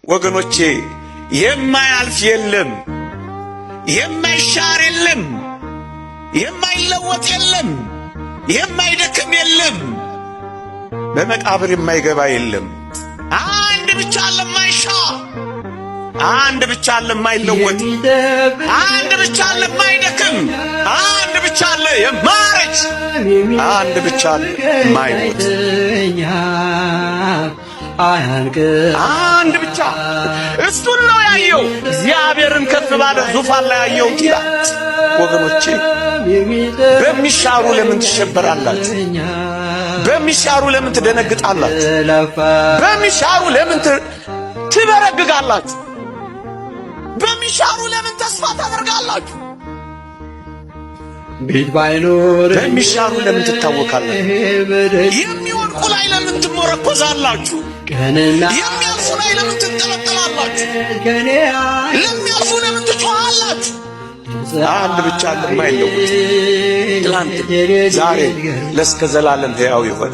ወገኖቼ የማያልፍ የለም፣ የማይሻር የለም፣ የማይለወጥ የለም፣ የማይደክም የለም፣ በመቃብር የማይገባ የለም። አንድ ብቻ አለ የማይሻር፣ አንድ ብቻ አለ የማይለወጥ፣ አንድ ብቻ አለ የማይደክም፣ አንድ ብቻ አለ የማይረጅ፣ አንድ ብቻ አለ የማይሞት፣ አንድ ብቻ እሱን ነው ያየው። እግዚአብሔርን ከፍ ባለ ዙፋን ላይ ያየው ይላል። ወገኖቼ በሚሻሩ ለምን ትሸበራላችሁ? በሚሻሩ ለምን ትደነግጣላችሁ? በሚሻሩ ለምን ትበረግጋላችሁ? በሚሻሩ ለምን ተስፋ ታደርጋላችሁ? ቤት ባይኖር በሚሻሩ ለምን ትታወካላችሁ? የሚወድቁ ላይ ለምን ትሞረኮዛላችሁ? የሚያልፉ ላይ ለምን ትንጠለጠላላችሁ? ለሚያልፉ ለምን ትጮኻላችሁ? አንድ ብቻ አለ የማይለወጥ፣ ትላንት ዛሬ ለእስከ ዘላለም ሕያው የሆነ